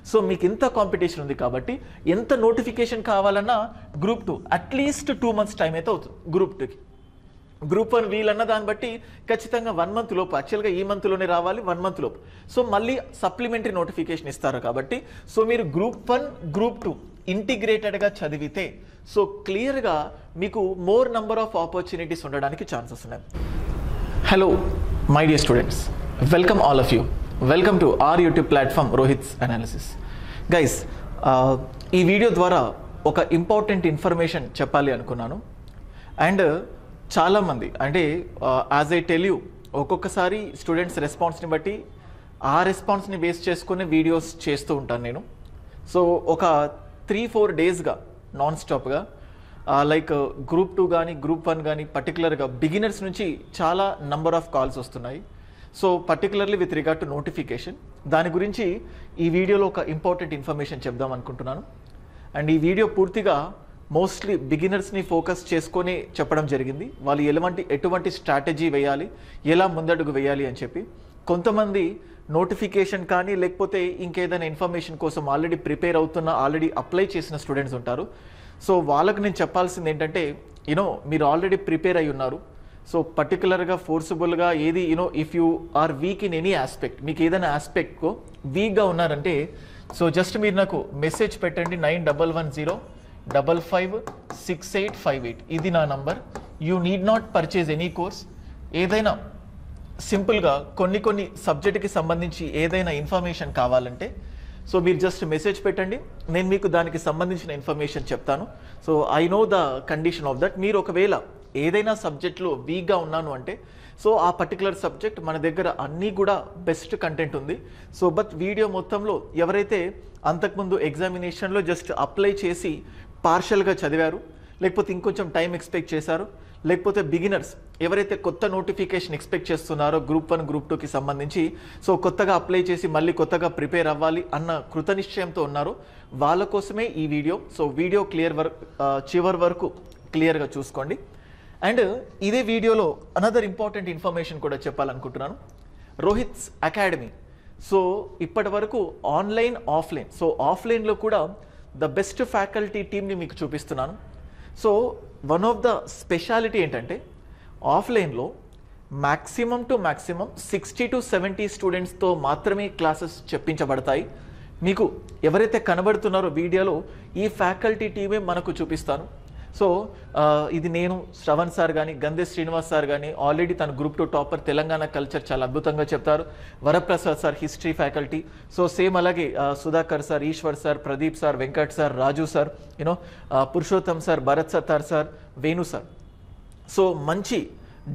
So మీకు ఇంత competition ఉంది కాబట్టి ఎంత నోటిఫికేషన్ కావాలన్నా గ్రూప్ 2 అట్లీస్ట్ 2 months టైం అయితే అవుతుంది గ్రూప్ 2కి. గ్రూప్ 1 వీలన్న దాన్ని బట్టి ఖచ్చితంగా 1 month లోపు, యాక్చువల్గా ఈ మంత్లోనే రావాలి 1 month లోపు. సో మళ్ళీ సప్లిమెంటరీ నోటిఫికేషన్ ఇస్తారు కాబట్టి సో మీరు గ్రూప్ 1 గ్రూప్ 2 ఇంటిగ్రేటెడ్గా చదివితే సో క్లియర్గా మీకు మోర్ నంబర్ ఆఫ్ ఆపర్చునిటీస్ ఉండడానికి ఛాన్సెస్ ఉన్నాయి. Hello my dear students, welcome all of you. Welcome to our YouTube platform Rohit's analysis. Guys, ఈ వీడియో ద్వారా ఒక ఇంపార్టెంట్ ఇన్ఫర్మేషన్ చెప్పాలి అనుకున్నాను. అండ్ చాలామంది అంటే యాజ్ ఐ టెల్ యూ, ఒక్కొక్కసారి స్టూడెంట్స్ రెస్పాన్స్ని బట్టి ఆ రెస్పాన్స్ని బేస్ చేసుకునే వీడియోస్ చేస్తూ ఉంటాను నేను. సో ఒక 3-4 డేస్గా నాన్ స్టాప్గా లైక్ గ్రూప్ 2 కానీ గ్రూప్ 1 కానీ పర్టికులర్గా బిగినర్స్ నుంచి చాలా నంబర్ ఆఫ్ కాల్స్ వస్తున్నాయి. So particularly with regard to notification, దాని గురించి ఈ వీడియోలో ఒక ఇంపార్టెంట్ ఇన్ఫర్మేషన్ చెప్దాం అనుకుంటున్నాను. అండ్ ఈ వీడియో పూర్తిగా మోస్ట్లీ బిగినర్స్ని ఫోకస్ చేసుకొని చెప్పడం జరిగింది. వాళ్ళు ఎటువంటి స్ట్రాటజీ వేయాలి, ఎలా ముందడుగు వేయాలి అని చెప్పి. కొంతమంది నోటిఫికేషన్ కానీ లేకపోతే ఇంకేదైనా ఇన్ఫర్మేషన్ కోసం ఆల్రెడీ ప్రిపేర్ అవుతున్న, ఆల్రెడీ అప్లై చేసిన స్టూడెంట్స్ ఉంటారు. సో వాళ్ళకు నేను చెప్పాల్సింది ఏంటంటే, మీరు ఆల్రెడీ ప్రిపేర్ అయి ఉన్నారు. సో పర్టికులర్గా ఫోర్సబుల్గా ఏది if you are weak in any aspect, మీకు ఏదైనా ఆస్పెక్ట్కో వీక్గా ఉన్నారంటే సో జస్ట్ మీరు నాకు మెసేజ్ పెట్టండి 9110556858. ఇది నా number. You need not purchase any course. ఏదైనా సింపుల్గా కొన్ని సబ్జెక్ట్కి సంబంధించి ఏదైనా ఇన్ఫర్మేషన్ కావాలంటే సో మీరు జస్ట్ మెసేజ్ పెట్టండి, నేను మీకు దానికి సంబంధించిన ఇన్ఫర్మేషన్ చెప్తాను. So I know the condition of that. మీరు ఒకవేళ ఏదైనా సబ్జెక్ట్లో వీక్గా ఉన్నాను అంటే సో ఆ పర్టికులర్ సబ్జెక్ట్ మన దగ్గర అన్నీ కూడా బెస్ట్ కంటెంట్ ఉంది. సో బట్ వీడియో మొత్తంలో ఎవరైతే అంతకుముందు ఎగ్జామినేషన్లో జస్ట్ అప్లై చేసి పార్షల్గా చదివారు, లేకపోతే ఇంకొంచెం టైం ఎక్స్పెక్ట్ చేశారు, లేకపోతే బిగినర్స్ ఎవరైతే కొత్త నోటిఫికేషన్ ఎక్స్పెక్ట్ చేస్తున్నారో గ్రూప్ 1 గ్రూప్ 2కి సంబంధించి సో కొత్తగా అప్లై చేసి మళ్ళీ కొత్తగా ప్రిపేర్ అవ్వాలి అన్న కృతనిశ్చయంతో ఉన్నారో వాళ్ళ కోసమే ఈ వీడియో. సో వీడియో చివరి వరకు క్లియర్గా చూసుకోండి. అండ్ ఇదే వీడియోలో అనదర్ ఇంపార్టెంట్ ఇన్ఫర్మేషన్ కూడా చెప్పాలనుకుంటున్నాను. రోహిత్స్ అకాడమీ సో ఇప్పటి వరకు ఆన్లైన్, ఆఫ్లైన్, సో ఆఫ్లైన్లో కూడా ద బెస్ట్ ఫ్యాకల్టీ టీమ్ని మీకు చూపిస్తున్నాను. So one of the speciality ఏంటంటే ఆఫ్లైన్లో మ్యాక్సిమం 60 to 70 స్టూడెంట్స్తో మాత్రమే క్లాసెస్ చెప్పించబడతాయి. మీకు ఎవరైతే కనబడుతున్నారో వీడియోలో ఈ ఫ్యాకల్టీ టీమే మనకు చూపిస్తాను. సో ఇది నేను, శ్రవణ్ సార్ కానీ, గంధే శ్రీనివాస్ సార్ కానీ, ఆల్రెడీ తన గ్రూప్ 2 టాపర్, తెలంగాణ కల్చర్ చాలా అద్భుతంగా చెప్తారు. Varaprasad sir history faculty. So same అలాగే Sudhakar sir, Eshwar sir, Pradeep sir, Venkat sir, Raju sir, Purushottam sir, Bharat Sattar sir, Venu sir. So మంచి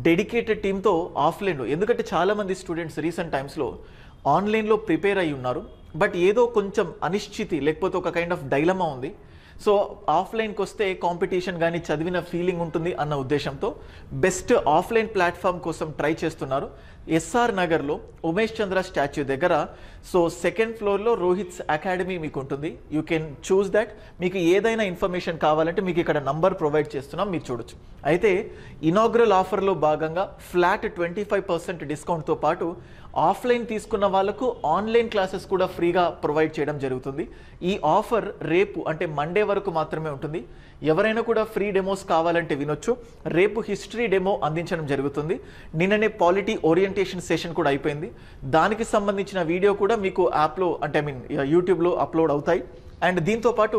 డెడికేటెడ్ టీంతో ఆఫ్లైన్లో, ఎందుకంటే చాలామంది స్టూడెంట్స్ రీసెంట్ టైమ్స్లో ఆన్లైన్లో ప్రిపేర్ అయి ఉన్నారు, బట్ ఏదో కొంచెం అనిశ్చితి లేకపోతే ఒక కైండ్ ఆఫ్ డైలమా ఉంది. సో ఆఫ్లైన్కి వస్తే కాంపిటీషన్ కానీ చదివిన ఫీలింగ్ ఉంటుంది అన్న ఉద్దేశంతో బెస్ట్ ఆఫ్లైన్ ప్లాట్ఫామ్ కోసం ట్రై చేస్తున్నారు. ఎస్ఆర్ నగర్లో ఉమేష్ చంద్ర స్టాచ్యూ దగ్గర సో 2nd ఫ్లోర్లో రోహిత్స్ అకాడమీ మీకు ఉంటుంది. You can choose that. మీకు ఏదైనా ఇన్ఫర్మేషన్ కావాలంటే మీకు ఇక్కడ నంబర్ ప్రొవైడ్ చేస్తున్నాం, మీరు చూడొచ్చు. అయితే ఇనాగ్రల్ ఆఫర్లో భాగంగా ఫ్లాట్ 25% డిస్కౌంట్తో పాటు ఆఫ్లైన్ తీసుకున్న వాళ్ళకు ఆన్లైన్ క్లాసెస్ కూడా ఫ్రీగా ప్రొవైడ్ చేయడం జరుగుతుంది. ఈ ఆఫర్ రేపు అంటే మండే వరకు మాత్రమే ఉంటుంది. ఎవరైనా కూడా ఫ్రీ డెమోస్ కావాలంటే వినొచ్చు. రేపు హిస్టరీ డెమో అందించడం జరుగుతుంది. నిన్ననే పాలిటీ ఓరియంటేషన్ సెషన్ కూడా అయిపోయింది. దానికి సంబంధించిన వీడియో కూడా మీకు యాప్లో అంటే యూట్యూబ్లో అప్లోడ్ అవుతాయి. అండ్ దీంతోపాటు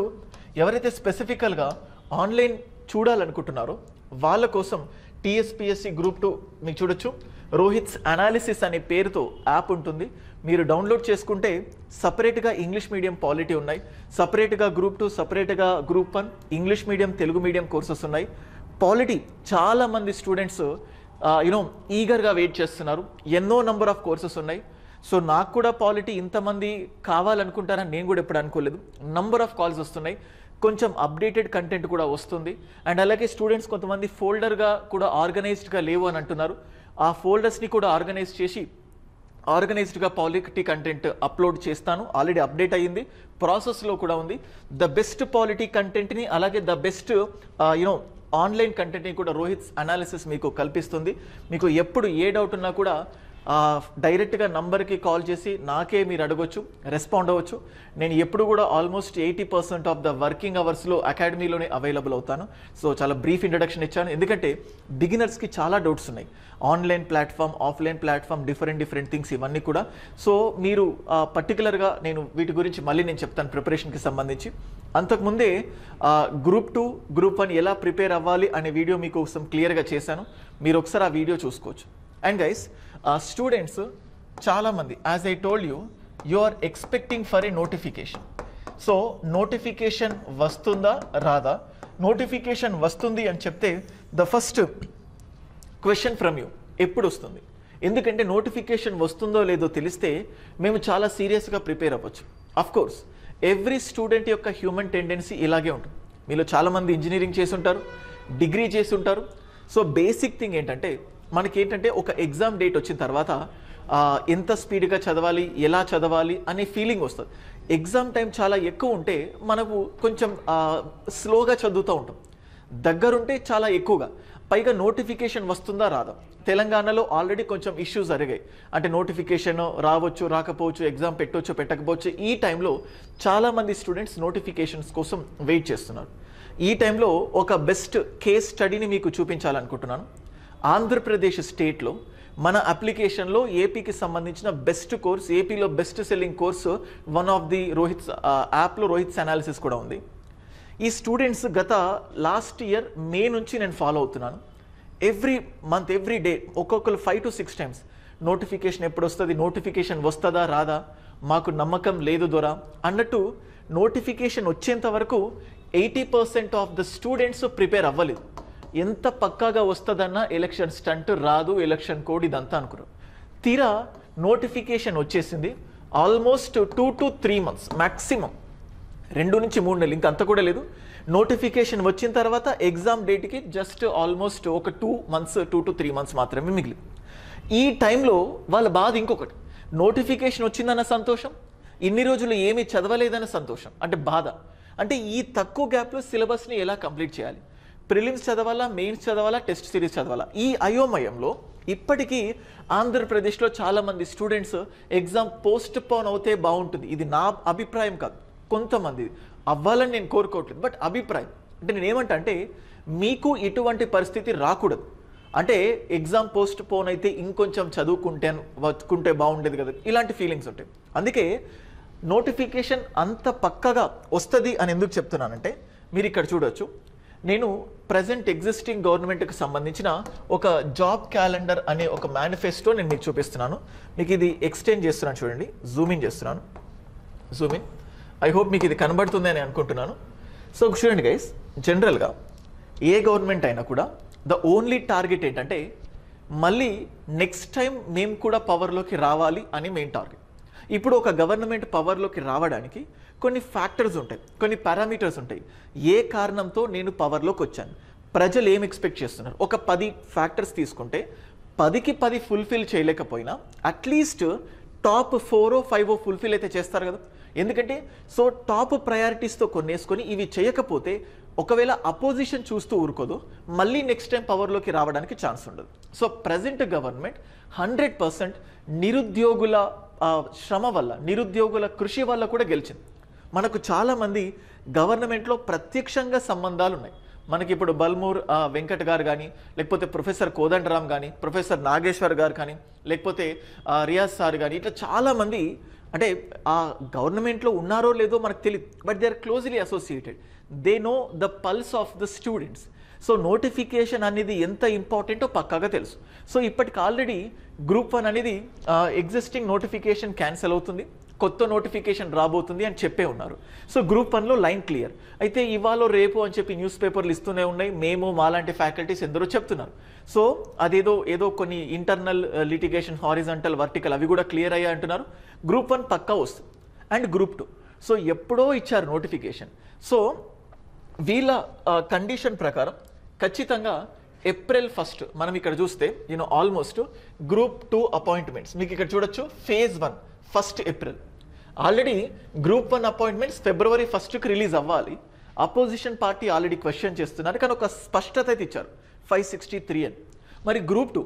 ఎవరైతే స్పెసిఫికల్గా ఆన్లైన్ చూడాలనుకుంటున్నారో వాళ్ళ కోసం టీఎస్పీఎస్సీ గ్రూప్ 2 మీకు చూడొచ్చు. రోహిత్స్ అనాలిసిస్ అనే పేరుతో యాప్ ఉంటుంది. మీరు డౌన్లోడ్ చేసుకుంటే సపరేట్గా ఇంగ్లీష్ మీడియం పాలిటీ ఉన్నాయి, సపరేట్గా గ్రూప్ 2, సపరేట్గా group 1, English medium, Telugu medium courses ఉన్నాయి. పాలిటీ చాలామంది స్టూడెంట్స్ ఈగర్గా వెయిట్ చేస్తున్నారు. ఎన్నో నంబర్ ఆఫ్ కోర్సెస్ ఉన్నాయి. సో నాకు కూడా పాలిటీ ఇంతమంది కావాలనుకుంటారని నేను కూడా ఎప్పుడు అనుకోలేదు. నంబర్ ఆఫ్ కాల్స్ వస్తున్నాయి. కొంచెం అప్డేటెడ్ కంటెంట్ కూడా వస్తుంది. అండ్ అలాగే స్టూడెంట్స్ కొంతమంది ఫోల్డర్గా కూడా ఆర్గనైజ్డ్గా లేవు అని అంటున్నారు. ఆ ఫోల్డర్స్ని కూడా ఆర్గనైజ్డ్గా పాలిటీ కంటెంట్ అప్లోడ్ చేస్తాను. ఆల్రెడీ అప్డేట్ అయ్యింది, ప్రాసెస్లో కూడా ఉంది. ద బెస్ట్ పాలిటీ కంటెంట్ని అలాగే ద బెస్ట్ ఆన్లైన్ కంటెంట్ని కూడా రోహిత్స్ అనాలిసిస్ మీకు కల్పిస్తుంది. మీకు ఎప్పుడు ఏ డౌట్ ఉన్నా కూడా డైరెక్ట్గా నంబర్కి కాల్ చేసి నాకే మీరు అడగొచ్చు, రెస్పాండ్ అవ్వచ్చు. నేను ఎప్పుడు కూడా ఆల్మోస్ట్ 80% ఆఫ్ ద వర్కింగ్ అవర్స్లో అకాడమీలోనే అవైలబుల్ అవుతాను. సో చాలా బ్రీఫ్ ఇంట్రడక్షన్ ఇచ్చాను, ఎందుకంటే బిగినర్స్కి చాలా డౌట్స్ ఉన్నాయి. Online platform, offline platform, different things ఇవన్నీ కూడా. సో మీరు పర్టికులర్గా నేను వీటి గురించి మళ్ళీ నేను చెప్తాను ప్రిపరేషన్కి సంబంధించి. అంతకుముందే గ్రూప్ 2, గ్రూప్ 1 ఎలా ప్రిపేర్ అవ్వాలి అనే వీడియో మీకోసం క్లియర్గా చేశాను. మీరు ఒకసారి ఆ వీడియో చూసుకోవచ్చు. అండ్ గైస్, స్టూడెంట్స్ చాలామంది, as I told you are expecting for a notification. So notification వస్తుందా రాదా? నోటిఫికేషన్ వస్తుంది అని చెప్తే the first question from you, ఎప్పుడు వస్తుంది? ఎందుకంటే నోటిఫికేషన్ వస్తుందో లేదో తెలిస్తే మేము చాలా సీరియస్గా ప్రిపేర్ అవ్వచ్చు. అఫ్ కోర్స్ ఎవ్రీ స్టూడెంట్ యొక్క హ్యూమన్ టెండెన్సీ ఇలాగే ఉంటుంది. మీలో చాలామంది ఇంజనీరింగ్ చేసి ఉంటారు, డిగ్రీ చేసి ఉంటారు. సో బేసిక్ థింగ్ ఏంటంటే మనకేంటంటే ఒక ఎగ్జామ్ డేట్ వచ్చిన తర్వాత ఎంత స్పీడ్గా చదవాలి, ఎలా చదవాలి అనే ఫీలింగ్ వస్తుంది. ఎగ్జామ్ టైం చాలా ఎక్కువ ఉంటే మనకు కొంచెం స్లోగా చదువుతూ ఉంటాం, దగ్గరుంటే చాలా ఎక్కువగా. పైగా నోటిఫికేషన్ వస్తుందా రాదా? తెలంగాణలో ఆల్రెడీ కొంచెం ఇష్యూస్ జరిగాయి. అంటే నోటిఫికేషన్ రావచ్చు, రాకపోవచ్చు, ఎగ్జామ్ పెట్టవచ్చు, పెట్టకపోవచ్చు. ఈ టైంలో చాలామంది స్టూడెంట్స్ నోటిఫికేషన్స్ కోసం వెయిట్ చేస్తున్నారు. ఈ టైంలో ఒక బెస్ట్ కేస్ స్టడీని మీకు చూపించాలనుకుంటున్నాను. ఆంధ్రప్రదేశ్ స్టేట్లో మన అప్లికేషన్లో ఏపీకి సంబంధించిన బెస్ట్ కోర్స్, ఏపీలో best selling course one of the యాప్లో రోహిత్స్ అనాలిసిస్ కూడా ఉంది. ఈ స్టూడెంట్స్ గత లాస్ట్ ఇయర్ మే నుంచి నేను ఫాలో అవుతున్నాను. ఎవ్రీ మంత్, ఎవ్రీ డే ఒక్కొక్కరు 5 to 6 టైమ్స్ నోటిఫికేషన్ ఎప్పుడు వస్తుంది, నోటిఫికేషన్ వస్తుందా రాదా, మాకు నమ్మకం లేదు దొరా అన్నట్టు నోటిఫికేషన్ వచ్చేంత వరకు 80% ఆఫ్ ద స్టూడెంట్స్ ప్రిపేర్ అవ్వలేదు. ఎంత పక్కాగా వస్తుందన్న ఎలక్షన్ స్టంట్ రాదు, ఎలక్షన్ కోడ్ ఇదంతా అనుకున్నారు. తీరా నోటిఫికేషన్ వచ్చేసింది. ఆల్మోస్ట్ 2 to 3 months మ్యాక్సిమం, 2 నుంచి 3 నెలలు, ఇంకంత కూడా లేదు. నోటిఫికేషన్ వచ్చిన తర్వాత ఎగ్జామ్ డేట్కి జస్ట్ ఆల్మోస్ట్ ఒక 2 months, 2 to 3 months మాత్రమే మిగిలి. ఈ టైంలో వాళ్ళ బాధ ఇంకొకటి, నోటిఫికేషన్ వచ్చిందన్న సంతోషం, ఇన్ని రోజులు ఏమీ చదవలేదన్న సంతోషం, అంటే బాధ. అంటే ఈ తక్కువ గ్యాప్లో సిలబస్ని ఎలా కంప్లీట్ చేయాలి? ప్రిలిమ్స్ చదవాలా, మెయిన్స్ చదవాలా, టెస్ట్ సిరీస్ చదవాలా? ఈ అయోమయంలో ఇప్పటికీ ఆంధ్రప్రదేశ్లో చాలామంది స్టూడెంట్స్ ఎగ్జామ్ పోస్ట్ పోన్ అవుతే బాగుంటుంది. ఇది నా అభిప్రాయం కాదు, కొంతమంది అవ్వాలని నేను కోరుకోవట్లేదు, బట్ అభిప్రాయం. అంటే నేను ఏమంటా అంటే మీకు ఇటువంటి పరిస్థితి రాకూడదు. అంటే ఎగ్జామ్ పోస్ట్ పోన్ అయితే ఇంకొంచెం చదువుకుంటే బాగుండేది కదా, ఇలాంటి ఫీలింగ్స్ ఉంటాయి. అందుకే నోటిఫికేషన్ అంత పక్కగా వస్తుంది అని ఎందుకు చెప్తున్నానంటే మీరు ఇక్కడ చూడొచ్చు. నేను ప్రజెంట్ ఎగ్జిస్టింగ్ గవర్నమెంట్కి సంబంధించిన ఒక జాబ్ క్యాలెండర్ అనే ఒక మేనిఫెస్టో నేను మీకు చూపిస్తున్నాను. మీకు ఇది ఎక్స్టెండ్ చేస్తున్నాను, చూడండి, జూమ్ ఇన్ చేస్తున్నాను. Zoom in. ఐ హోప్ మీకు ఇది కనబడుతుంది అని అనుకుంటున్నాను. సో చూడండి గైస్, జనరల్గా ఏ గవర్నమెంట్ అయినా కూడా ద ఓన్లీ టార్గెట్ ఏంటంటే మళ్ళీ నెక్స్ట్ టైం మేము కూడా పవర్లోకి రావాలి అని మెయిన్ టార్గెట్. ఇప్పుడు ఒక గవర్నమెంట్ పవర్లోకి రావడానికి కొన్ని ఫ్యాక్టర్స్ ఉంటాయి, కొన్ని పారామీటర్స్ ఉంటాయి. ఏ కారణంతో నేను పవర్లోకి వచ్చాను, ప్రజలు ఏం ఎక్స్పెక్ట్ చేస్తున్నారు. ఒక 10 ఫ్యాక్టర్స్ తీసుకుంటే 10కి 10 ఫుల్ఫిల్ చేయలేకపోయినా అట్లీస్ట్ టాప్ 4 or 5 ఫుల్ఫిల్ అయితే చేస్తారు కదా. ఎందుకంటే సో టాప్ ప్రయారిటీస్తో కొనేసుకొని ఇవి చేయకపోతే ఒకవేళ అపోజిషన్ చూస్తూ ఊరుకోదు, మళ్ళీ నెక్స్ట్ టైం పవర్లోకి రావడానికి ఛాన్స్ ఉండదు. సో ప్రజెంట్ గవర్నమెంట్ 100% నిరుద్యోగుల శ్రమ వల్ల, నిరుద్యోగుల కృషి వల్ల కూడా గెలిచింది. మనకు చాలామంది గవర్నమెంట్లో ప్రత్యక్షంగా సంబంధాలు ఉన్నాయి. మనకి ఇప్పుడు బల్మూర్ వెంకట్ గారు కానీ, లేకపోతే ప్రొఫెసర్ కోదండరామ్ కానీ, ప్రొఫెసర్ నాగేశ్వర్ గారు కానీ, లేకపోతే రియాజ్ సార్ కానీ, ఇట్లా చాలామంది అంటే ఆ గవర్నమెంట్లో ఉన్నారో లేదో మనకు తెలియదు, but they are closely associated. They know the pulse of the students. So notification అనేది ఎంత ఇంపార్టెంటో పక్కాగా తెలుసు. సో ఇప్పటికి ఆల్రెడీ గ్రూప్ 1 అనేది ఎగ్జిస్టింగ్ నోటిఫికేషన్ క్యాన్సిల్ అవుతుంది, కొత్త నోటిఫికేషన్ రాబోతుంది అని చెప్పే ఉన్నారు. సో గ్రూప్ 1లో లైన్ క్లియర్. అయితే ఇవాళ రేపు అని చెప్పి న్యూస్ పేపర్లు ఇస్తూనే ఉన్నాయి, మేము మాలాంటి ఫ్యాకల్టీస్ ఎందరో చెప్తున్నారు. సో ఏదో కొన్ని ఇంటర్నల్ లిటిగేషన్, హారిజంటల్, వర్టికల్ అవి కూడా క్లియర్ అయ్యా అంటున్నారు. గ్రూప్ 1 పక్కా వస్తుంది. అండ్ గ్రూప్ 2 సో ఎప్పుడో ఇచ్చారు నోటిఫికేషన్. సో వీళ్ళ కండిషన్ ప్రకారం ఖచ్చితంగా April 1 మనం ఇక్కడ చూస్తే ఆల్మోస్ట్ గ్రూప్ 2 అపాయింట్మెంట్స్ మీకు ఇక్కడ చూడొచ్చు. phase 1 1st April. Already group 1 appointments February 1కి రిలీజ్ అవ్వాలి. అపోజిషన్ పార్టీ ఆల్రెడీ క్వశ్చన్ చేస్తున్నారు, కానీ ఒక స్పష్టత అయితే ఇచ్చారు 563 అని. మరి గ్రూప్ 2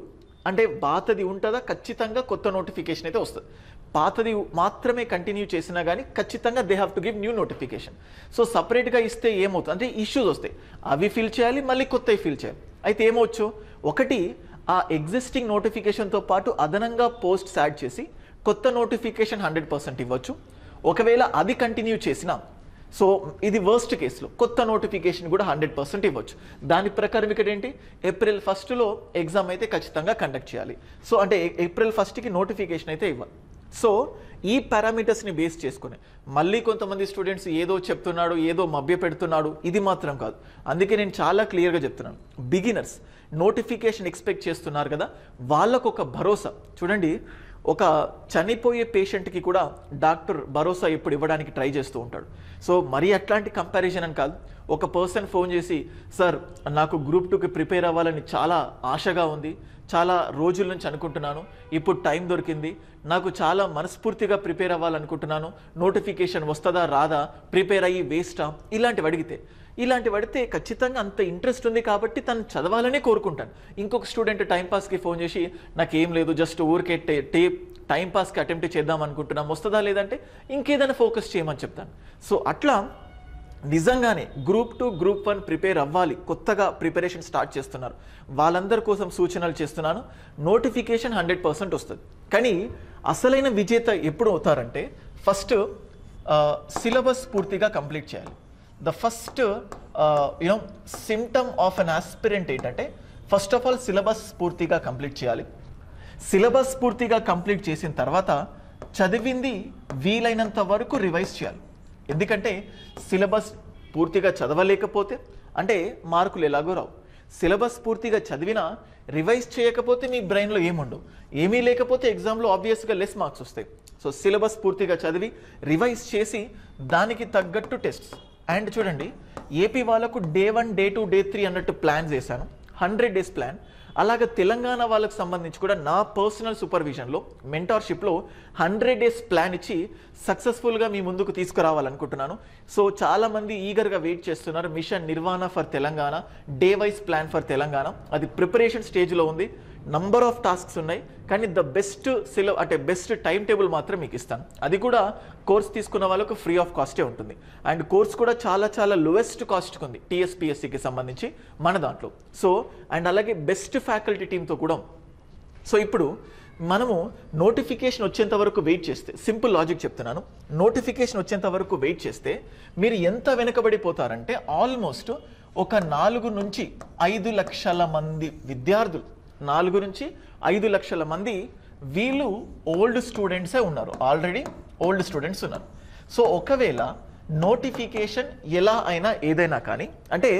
అంటే పాతది ఉంటుందా, ఖచ్చితంగా కొత్త నోటిఫికేషన్ అయితే వస్తుంది. పాతది మాత్రమే కంటిన్యూ చేసినా కానీ ఖచ్చితంగా they have to give new notification. So సపరేట్గా ఇస్తే ఏమవుతుంది అంటే ఇష్యూస్ వస్తాయి, అవి ఫిల్ చేయాలి, మళ్ళీ కొత్తవి ఫిల్ చేయాలి. అయితే ఏమవచ్చు, ఒకటి ఆ ఎగ్జిస్టింగ్ నోటిఫికేషన్తో పాటు అదనంగా పోస్ట్స్ యాడ్ చేసి కొత్త నోటిఫికేషన్ 100% ఇవ్వచ్చు. ఒకవేళ అది కంటిన్యూ చేసినా, సో ఇది వర్స్ట్ కేసులో కొత్త నోటిఫికేషన్ కూడా 100% ఇవ్వచ్చు. దాని ప్రకారం ఇక్కడ ఏంటి, ఏప్రిల్ 1 ఎగ్జామ్ అయితే ఖచ్చితంగా కండక్ట్ చేయాలి. సో అంటే ఏప్రిల్ 1 నోటిఫికేషన్ అయితే ఇవ్వాలి. సో ఈ పారామీటర్స్ని బేస్ చేసుకుని మళ్ళీ కొంతమంది స్టూడెంట్స్ ఏదో చెప్తున్నాడు, ఏదో మభ్య పెడుతున్నాడు, ఇది మాత్రం కాదు. అందుకే నేను చాలా క్లియర్గా చెప్తున్నాను, బిగినర్స్ నోటిఫికేషన్ ఎక్స్పెక్ట్ చేస్తున్నారు కదా, వాళ్ళకు ఒక భరోసా. చూడండి, ఒక చనిపోయే పేషెంట్కి కూడా డాక్టర్ భరోసా ఎప్పుడు ఇవ్వడానికి ట్రై చేస్తూ ఉంటాడు. సో మరి అట్లాంటి కంపారిజన్ అని కాదు. ఒక పర్సన్ ఫోన్ చేసి, సార్ నాకు గ్రూప్ 2కి ప్రిపేర్ అవ్వాలని చాలా ఆశగా ఉంది, చాలా రోజుల నుంచి అనుకుంటున్నాను, ఇప్పుడు టైం దొరికింది, నాకు చాలా మనస్ఫూర్తిగా ప్రిపేర్ అవ్వాలనుకుంటున్నాను, నోటిఫికేషన్ వస్తుందా రాదా, ప్రిపేర్ అయ్యి వేస్టా, ఇలాంటివి అడిగితే ఖచ్చితంగా అంత ఇంట్రెస్ట్ ఉంది కాబట్టి తను చదవాలనే కోరుకుంటాను. ఇంకొక స్టూడెంట్ టైంపాస్కి ఫోన్ చేసి, నాకేం లేదు, జస్ట్ ఊరికే టైంపాస్కి అటెంప్ట్ చేద్దాం అనుకుంటున్నాం, వస్తుందా లేదంటే ఇంకేదైనా ఫోకస్ చేయమని చెప్తాను. సో అట్లా నిజంగానే గ్రూప్ 2 గ్రూప్ 1 ప్రిపేర్ అవ్వాలి, కొత్తగా ప్రిపరేషన్ స్టార్ట్ చేస్తున్నారు, వాళ్ళందరి కోసం సూచనలు చేస్తున్నాను. నోటిఫికేషన్ 100% వస్తుంది. కానీ అసలైన విజేత ఎప్పుడు అవుతారంటే, ఫస్ట్ సిలబస్ పూర్తిగా కంప్లీట్ చేయాలి. The first symptom of an aspirant ఏంటంటే, ఫస్ట్ ఆఫ్ ఆల్ సిలబస్ పూర్తిగా కంప్లీట్ చేయాలి. సిలబస్ పూర్తిగా కంప్లీట్ చేసిన తర్వాత చదివింది వీలైనంత వరకు రివైజ్ చేయాలి. ఎందుకంటే సిలబస్ పూర్తిగా చదవలేకపోతే అంటే మార్కులు ఎలాగో రావు. సిలబస్ పూర్తిగా చదివినా రివైజ్ చేయకపోతే మీ బ్రెయిన్లో ఏముండవు, ఏమీ లేకపోతే ఎగ్జామ్లో ఆబ్వియస్గా లెస్ మార్క్స్ వస్తాయి. సో సిలబస్ పూర్తిగా చదివి రివైజ్ చేసి దానికి తగ్గట్టు టెస్ట్స్. అండ్ చూడండి, ఏపీ వాళ్ళకు Day 1 Day 2 Day 3 అన్నట్టు ప్లాన్స్ వేశాను, 100 days ప్లాన్. అలాగే తెలంగాణ వాళ్ళకు సంబంధించి కూడా నా పర్సనల్ సూపర్విజన్లో, మెంటార్షిప్లో 100 days ప్లాన్ ఇచ్చి సక్సెస్ఫుల్గా మీ ముందుకు తీసుకురావాలనుకుంటున్నాను. సో చాలామంది ఈగర్గా వెయిట్ చేస్తున్నారు. Mission Nirvana for Telangana, day wise plan for Telangana, అది ప్రిపరేషన్ స్టేజ్లో ఉంది. నంబర్ ఆఫ్ టాస్క్స్ ఉన్నాయి, కానీ the best best time table మాత్రం మీకు ఇస్తాను. అది కూడా కోర్స్ తీసుకున్న వాళ్ళకు ఫ్రీ ఆఫ్ కాస్టే ఉంటుంది. అండ్ కోర్స్ కూడా చాలా చాలా లోయెస్ట్ కాస్ట్కి ఉంది టీఎస్పీఎస్సీకి సంబంధించి మన దాంట్లో. సో అండ్ అలాగే బెస్ట్ ఫ్యాకల్టీ టీంతో కూడా. సో ఇప్పుడు మనము నోటిఫికేషన్ వచ్చేంత వరకు వెయిట్ చేస్తే, సింపుల్ లాజిక్ చెప్తున్నాను, నోటిఫికేషన్ వచ్చేంత వరకు వెయిట్ చేస్తే మీరు ఎంత వెనకబడిపోతారంటే, ఆల్మోస్ట్ ఒక 4 నుంచి 5 లక్షల మంది విద్యార్థులు, 4 నుంచి 5 లక్షల మంది వీళ్ళు ఓల్డ్ స్టూడెంట్సే ఉన్నారు, ఆల్రెడీ ఓల్డ్ స్టూడెంట్స్ ఉన్నారు. సో ఒకవేళ నోటిఫికేషన్ ఎలా అయినా ఏదైనా కానీ, అంటే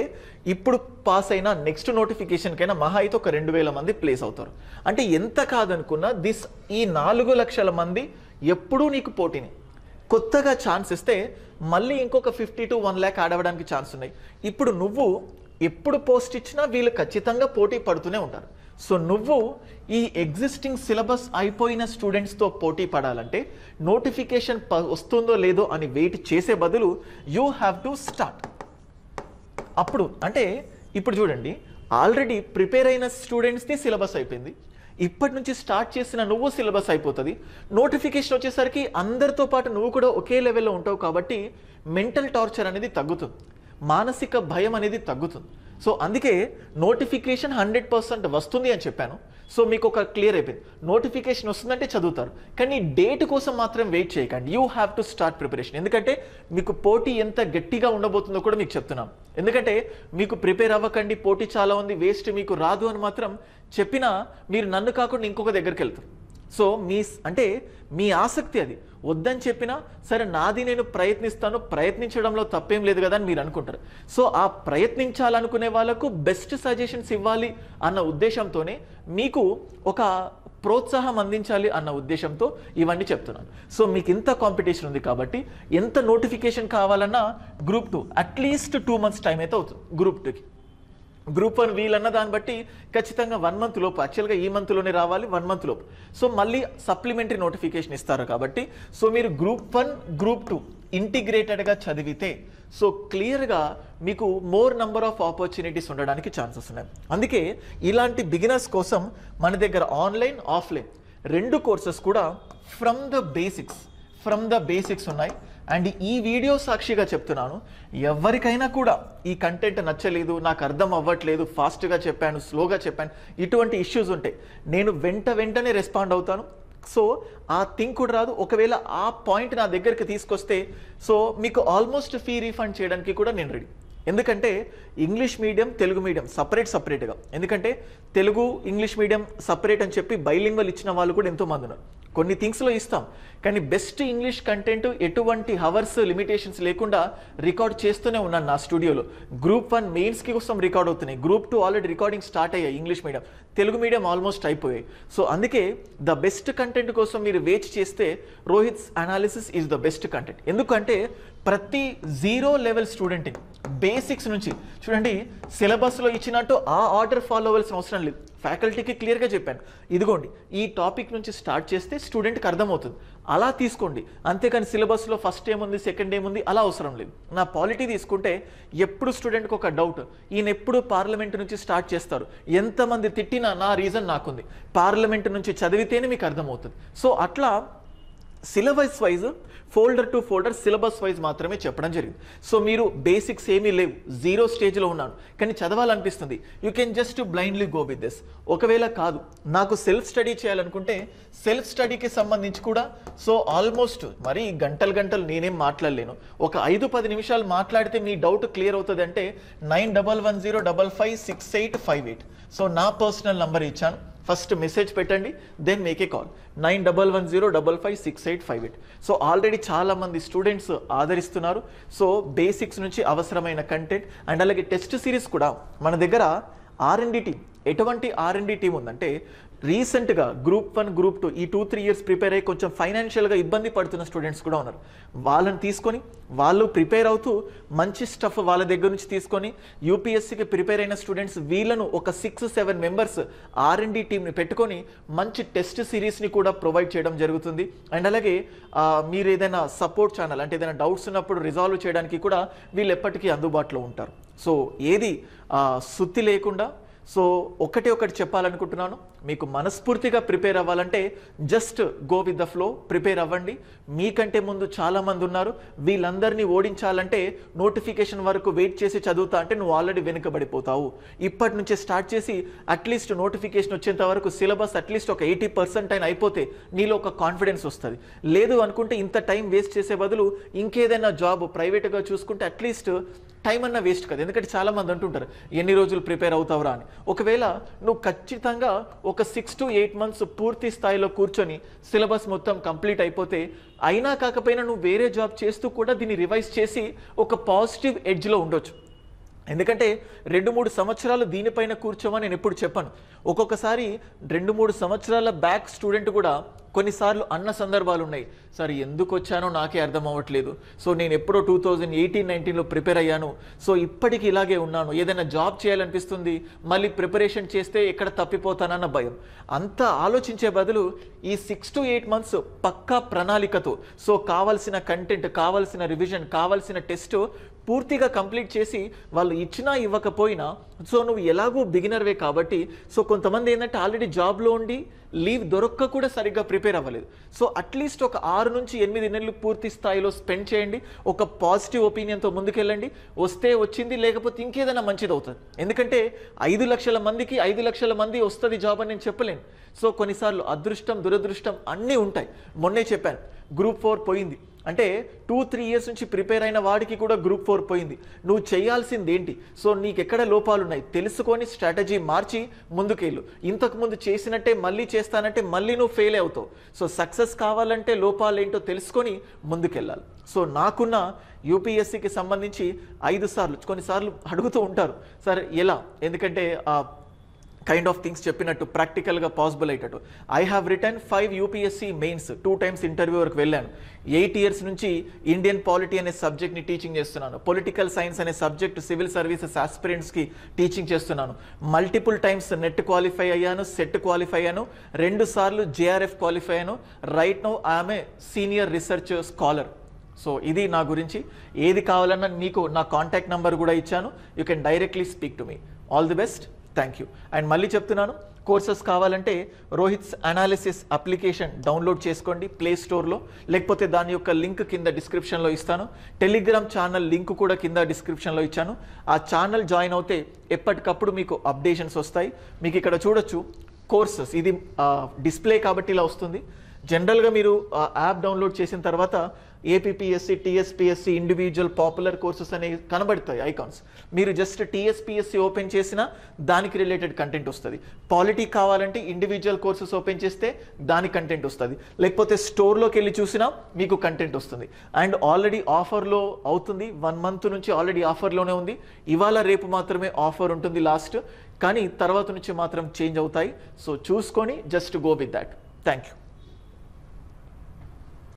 ఇప్పుడు పాస్ అయినా నెక్స్ట్ నోటిఫికేషన్కైనా మహా అయితే ఒక 2000 మంది ప్లేస్ అవుతారు. అంటే ఎంత కాదనుకున్నా ఈ 4 లక్షల మంది ఎప్పుడూ నీకు పోటీని. కొత్తగా ఛాన్స్ ఇస్తే మళ్ళీ ఇంకొక 50 to 1 lakh యాడ్ అవ్వడానికి ఛాన్స్ ఉన్నాయి. ఇప్పుడు నువ్వు ఎప్పుడు పోస్ట్ ఇచ్చినా వీళ్ళు ఖచ్చితంగా పోటీ పడుతూనే ఉంటారు. సో నువ్వు ఈ ఎగ్జిస్టింగ్ సిలబస్ అయిపోయిన స్టూడెంట్స్తో పోటీ పడాలంటే, నోటిఫికేషన్ వస్తుందో లేదో అని వెయిట్ చేసే బదులు యూ హ్యావ్ టు స్టార్ట్. అప్పుడు అంటే ఇప్పుడు చూడండి, ఆల్రెడీ ప్రిపేర్ అయిన స్టూడెంట్స్ది సిలబస్ అయిపోయింది, ఇప్పటి నుంచి స్టార్ట్ చేసిన నువ్వు సిలబస్ అయిపోతుంది. నోటిఫికేషన్ వచ్చేసరికి అందరితో పాటు నువ్వు కూడా ఒకే లెవెల్లో ఉంటావు కాబట్టి మెంటల్ టార్చర్ అనేది తగ్గుతుంది, మానసిక భయం అనేది తగ్గుతుంది. సో అందుకే నోటిఫికేషన్ 100% వస్తుంది అని చెప్పాను. సో మీకు ఒక క్లియర్ అయిపోయింది, నోటిఫికేషన్ వస్తుందంటే చదువుతారు, కానీ డేట్ కోసం మాత్రం వెయిట్ చేయకండి. You have to start preparation. ఎందుకంటే మీకు పోటీ ఎంత గట్టిగా ఉండబోతుందో కూడా మీకు చెప్తున్నాం. ఎందుకంటే మీకు ప్రిపేర్ అవ్వకండి, పోటీ చాలా ఉంది, వేస్ట్, మీకు రాదు అని మాత్రం చెప్పినా మీరు నన్ను కాకుండా ఇంకొక దగ్గరికి వెళ్తారు. సో మీ ఆసక్తి అది. వద్దని చెప్పినా సరే, నాది నేను ప్రయత్నిస్తాను, ప్రయత్నించడంలో తప్పేం లేదు కదా అని మీరు అనుకుంటారు. సో ఆ ప్రయత్నించాలనుకునే వాళ్ళకు బెస్ట్ సజెషన్స్ ఇవ్వాలి అన్న ఉద్దేశంతోనే, మీకు ఒక ప్రోత్సాహం అందించాలి అన్న ఉద్దేశంతో ఇవన్నీ చెప్తున్నాను. సో మీకు ఇంత కాంపిటీషన్ ఉంది కాబట్టి ఎంత నోటిఫికేషన్ కావాలన్నా గ్రూప్ 2 అట్లీస్ట్ 2 months టైం అయితే అవుతుంది. గ్రూప్ 2కి గ్రూప్ 1 వీలన్న దాన్ని బట్టి ఖచ్చితంగా 1 month లోపు, యాక్చువల్గా ఈ మంత్లోనే రావాలి, 1 month లోపు. సో మళ్ళీ సప్లిమెంటరీ నోటిఫికేషన్ ఇస్తారు కాబట్టి, సో మీరు గ్రూప్ 1 గ్రూప్ 2 ఇంటిగ్రేటెడ్గా చదివితే సో క్లియర్గా మీకు మోర్ నంబర్ ఆఫ్ ఆపర్చునిటీస్ ఉండడానికి ఛాన్సెస్ ఉన్నాయి. అందుకే ఇలాంటి బిగినర్స్ కోసం మన దగ్గర ఆన్లైన్ ఆఫ్లైన్ రెండు కోర్సెస్ కూడా ఫ్రమ్ ద బేసిక్స్ ఉన్నాయి. అండ్ ఈ వీడియో సాక్షిగా చెప్తున్నాను, ఎవరికైనా కూడా ఈ కంటెంట్ నచ్చలేదు, నాకు అర్థం అవ్వట్లేదు, ఫాస్ట్గా చెప్పాను, స్లోగా చెప్పాను, ఇటువంటి ఇష్యూస్ ఉంటాయి, నేను వెంటనే రెస్పాండ్ అవుతాను. సో ఆ థింగ్ కూడా రాదు. ఒకవేళ ఆ పాయింట్ నా దగ్గరికి తీసుకొస్తే సో మీకు ఆల్మోస్ట్ ఫీ రీఫండ్ చేయడానికి కూడా నేను రెడీ. ఎందుకంటే ఇంగ్లీష్ మీడియం తెలుగు మీడియం సపరేట్గా, ఎందుకంటే తెలుగు ఇంగ్లీష్ మీడియం సపరేట్ అని చెప్పి బైలింగ్వల్ ఇచ్చిన వాళ్ళు కూడా ఎంతోమంది ఉన్నారు. కొన్ని థింగ్స్లో ఇస్తాం, కానీ బెస్ట్ ఇంగ్లీష్ కంటెంట్ ఎటువంటి హవర్స్ లిమిటేషన్స్ లేకుండా రికార్డ్ చేస్తూనే ఉన్నాను నా స్టూడియోలో. గ్రూప్ 1 మెయిన్స్కి కోసం రికార్డ్ అవుతున్నాయి, గ్రూప్ 2 ఆల్రెడీ రికార్డింగ్ స్టార్ట్ అయ్యాయి English medium, Telugu medium almost అయిపోయాయి. సో అందుకే ద బెస్ట్ కంటెంట్ కోసం మీరు వేచి చేస్తే Rohit's analysis is the best content. ఎందుకంటే ప్రతి 0 లెవెల్ స్టూడెంట్ని బేసిక్స్ నుంచి చూడండి, సిలబస్లో ఇచ్చినట్టు ఆ ఆర్డర్ ఫాలో అవ్వాల్సిన అవసరం లేదు. ఫ్యాకల్టీకి క్లియర్గా చెప్పాను, ఇదిగోండి ఈ టాపిక్ నుంచి స్టార్ట్ చేస్తే స్టూడెంట్కి అర్థమవుతుంది, అలా తీసుకోండి. అంతేకాని సిలబస్లో ఫస్ట్ ఏముంది సెకండ్ ఏముంది అలా అవసరం లేదు. నా పాలిటీ తీసుకుంటే ఎప్పుడు స్టూడెంట్కి ఒక డౌట్, ఈయన ఎప్పుడు పార్లమెంట్ నుంచి స్టార్ట్ చేస్తారు, ఎంతమంది తిట్టినా నా రీజన్ నాకుంది, పార్లమెంట్ నుంచి చదివితేనే మీకు అర్థమవుతుంది. సో అట్లా syllabus wise folder to folder syllabus wise మాత్రమే చెప్పడం జరిగింది. సో మీరు బేసిక్స్ ఏమీ లేవు, 0 స్టేజ్లో ఉన్నాను కానీ చదవాలనిపిస్తుంది, you can just blindly go with this. ఒకవేళ కాదు నాకు సెల్ఫ్ స్టడీ చేయాలనుకుంటే సెల్ఫ్ స్టడీకి సంబంధించి కూడా సో ఆల్మోస్ట్ మరి గంటలు నేనేం మాట్లాడలేను, ఒక 5-10 నిమిషాలు మాట్లాడితే మీ డౌట్ క్లియర్ అవుతుంది. అంటే 9110556858 సో నా పర్సనల్ నంబర్ ఇచ్చాను, ఫస్ట్ మెసేజ్ పెట్టండి, then make a call 9110556858. So already చాలామంది స్టూడెంట్స్ ఆదరిస్తున్నారు. సో బేసిక్స్ నుంచి అవసరమైన కంటెంట్ అండ్ అలాగే టెస్ట్ సిరీస్ కూడా మన దగ్గర R&D టీమ్. ఎటువంటి R&D టీం ఉందంటే రీసెంట్గా గ్రూప్ 1 గ్రూప్ 2 ఈ 2-3 ఇయర్స్ ప్రిపేర్ అయ్యి కొంచెం ఫైనాన్షియల్గా ఇబ్బంది పడుతున్న స్టూడెంట్స్ కూడా ఉన్నారు. వాళ్ళని తీసుకొని వాళ్ళు ప్రిపేర్ అవుతూ మంచి స్టఫ్ వాళ్ళ దగ్గర నుంచి తీసుకొని యూపీఎస్సీకి ప్రిపేర్ అయిన స్టూడెంట్స్ వీళ్ళను ఒక 6-7 మెంబర్స్ R&D టీంని పెట్టుకొని మంచి టెస్ట్ సిరీస్ని కూడా ప్రొవైడ్ చేయడం జరుగుతుంది. అండ్ అలాగే మీరు ఏదైనా సపోర్ట్ ఛానల్ అంటే ఏదైనా డౌట్స్ ఉన్నప్పుడు రిజాల్వ్ చేయడానికి కూడా వీళ్ళు ఎప్పటికీ అందుబాటులో ఉంటారు. సో ఏది సుత్తి లేకుండా సో ఒకటి చెప్పాలనుకుంటున్నాను, మీకు మనస్ఫూర్తిగా ప్రిపేర్ అవ్వాలంటే just go with the flow, prepare అవ్వండి. మీకంటే ముందు చాలామంది ఉన్నారు, వీళ్ళందరినీ ఓడించాలంటే నోటిఫికేషన్ వరకు వెయిట్ చేసి చదువుతా అంటే నువ్వు ఆల్రెడీ వెనుకబడిపోతావు. ఇప్పటి నుంచే స్టార్ట్ చేసి అట్లీస్ట్ నోటిఫికేషన్ వచ్చేంత వరకు సిలబస్ అట్లీస్ట్ ఒక 80% అయినా అయిపోతే నీలో ఒక కాన్ఫిడెన్స్ వస్తుంది. లేదు అనుకుంటే ఇంత టైం వేస్ట్ చేసే బదులు ఇంకేదైనా జాబ్ ప్రైవేట్గా చూసుకుంటే అట్లీస్ట్ టైం అన్నా వేస్ట్ కదా. ఎందుకంటే చాలామంది అంటుంటారు ఎన్ని రోజులు ప్రిపేర్ అవుతావురా అని. ఒకవేళ నువ్వు ఖచ్చితంగా ఒక 6 to 8 months పూర్తి స్థాయిలో కూర్చొని సిలబస్ మొత్తం కంప్లీట్ అయిపోతే అయినా కాకపోయినా నువ్వు వేరే జాబ్ చేస్తూ కూడా దీన్ని రివైజ్ చేసి ఒక పాజిటివ్ ఎడ్జ్లో ఉండొచ్చు. ఎందుకంటే 2-3 సంవత్సరాలు దీనిపైన కూర్చోమని నేను ఎప్పుడు చెప్పాను. ఒక్కొక్కసారి 2-3 సంవత్సరాల బ్యాక్ స్టూడెంట్ కూడా కొన్నిసార్లు అన్న సందర్భాలు ఉన్నాయి, సార్ ఎందుకు వచ్చానో నాకే అర్థం అవ్వట్లేదు, సో నేను ఎప్పుడో 2018-19లో ప్రిపేర్ అయ్యాను, సో ఇప్పటికి ఇలాగే ఉన్నాను, ఏదైనా జాబ్ చేయాలనిపిస్తుంది, మళ్ళీ ప్రిపరేషన్ చేస్తే ఎక్కడ తప్పిపోతానన్న భయం. అంతా ఆలోచించే బదులు ఈ 6 to 8 months పక్కా ప్రణాళికతో సో కావాల్సిన కంటెంట్, కావాల్సిన రివిజన్, కావాల్సిన టెస్ట్ పూర్తిగా కంప్లీట్ చేసి వాళ్ళు ఇచ్చినా ఇవ్వకపోయినా సో నువ్వు ఎలాగో బిగినర్వే కాబట్టి సో కొంతమంది ఏంటంటే ఆల్రెడీ జాబ్లో ఉండి లీవ్ దొరక్క కూడా సరిగ్గా ప్రిపేర్ అవ్వలేదు. సో అట్లీస్ట్ ఒక 6 నుంచి 8 నెలలు పూర్తి స్థాయిలో స్పెండ్ చేయండి, ఒక పాజిటివ్ ఒపీనియన్తో ముందుకెళ్ళండి. వస్తే వచ్చింది, లేకపోతే ఇంకేదైనా మంచిది అవుతుంది. ఎందుకంటే 5 లక్షల మందికి 5 లక్షల మంది వస్తుంది జాబ్ అని నేను చెప్పలేను. సో కొన్నిసార్లు అదృష్టం దురదృష్టం అన్నీ ఉంటాయి. మొన్నే చెప్పాను గ్రూప్ 4 పోయింది అంటే 2-3 ఇయర్స్ నుంచి ప్రిపేర్ అయిన వాడికి కూడా గ్రూప్ 4 పోయింది. నువ్వు చేయాల్సింది ఏంటి, సో నీకు ఎక్కడ లోపాలు ఉన్నాయి తెలుసుకొని స్ట్రాటజీ మార్చి ముందుకెళ్ళు. ఇంతకుముందు చేసినట్టే మళ్ళీ చేస్తానంటే మళ్ళీ నువ్వు ఫెయిల్ అవుతావు. సో సక్సెస్ కావాలంటే లోపాలు ఏంటో తెలుసుకొని ముందుకెళ్ళాలి. సో నాకున్న యూపీఎస్సీకి సంబంధించి 5 సార్లు కొన్నిసార్లు అడుగుతూ ఉంటారు, సార్ ఎలా, ఎందుకంటే కైండ్ ఆఫ్ థింగ్స్ చెప్పినట్టు ప్రాక్టికల్గా పాసిబుల్ అయ్యేటట్టు. I have return 5 UPSC mains, 2 times interview వరకు వెళ్ళాను. 8 years నుంచి ఇండియన్ పాలిటీ అనే సబ్జెక్ట్ని టీచింగ్ చేస్తున్నాను. పొలిటికల్ సైన్స్ అనే సబ్జెక్ట్ సివిల్ సర్వీసెస్ ఆస్పిరెంట్స్కి టీచింగ్ చేస్తున్నాను. మల్టిపుల్ టైమ్స్ నెట్ క్వాలిఫై అయ్యాను, సెట్ క్వాలిఫై అయ్యాను, 2 సార్లు జేఆర్ఎఫ్ క్వాలిఫై అయ్యాను. Right now I'm a senior research scholar. So ఇది నా గురించి. ఏది కావాలన్నా మీకు నా కాంటాక్ట్ నెంబర్ కూడా ఇచ్చాను. You can directly speak to me. All the best. Thank you. And మళ్ళీ చెప్తున్నాను, కోర్సెస్ కావాలంటే రోహిత్స్ అనాలిసిస్ అప్లికేషన్ డౌన్లోడ్ చేసుకోండి ప్లే స్టోర్లో, లేకపోతే దాని యొక్క లింక్ కింద డిస్క్రిప్షన్లో ఇస్తాను. టెలిగ్రామ్ ఛానల్ లింక్ కూడా కింద డిస్క్రిప్షన్లో ఇచ్చాను. ఆ ఛానల్ జాయిన్ అవుతే ఎప్పటికప్పుడు మీకు అప్డేషన్స్ వస్తాయి. మీకు ఇక్కడ చూడొచ్చు కోర్సెస్, ఇది డిస్ప్లే కాబట్టి ఇలా వస్తుంది. జనరల్గా మీరు యాప్ డౌన్లోడ్ చేసిన తర్వాత APPSC, TSPSC, individual, popular courses అనేవి కనబడతాయి ఐకాన్స్. మీరు జస్ట్ టీఎస్పీఎస్సి ఓపెన్ చేసినా దానికి రిలేటెడ్ కంటెంట్ వస్తుంది. పాలిటీ కావాలంటే ఇండివిజువల్ కోర్సెస్ ఓపెన్ చేస్తే దాని కంటెంట్ వస్తుంది, లేకపోతే స్టోర్లోకి వెళ్ళి చూసినా మీకు కంటెంట్ వస్తుంది. అండ్ ఆల్రెడీ ఆఫర్లో అవుతుంది, 1 month నుంచి ఆల్రెడీ ఆఫర్లోనే ఉంది. ఇవాళ రేపు మాత్రమే ఆఫర్ ఉంటుంది లాస్ట్, కానీ తర్వాత నుంచి మాత్రం చేంజ్ అవుతాయి. సో చూసుకొని just go with that. Thank you.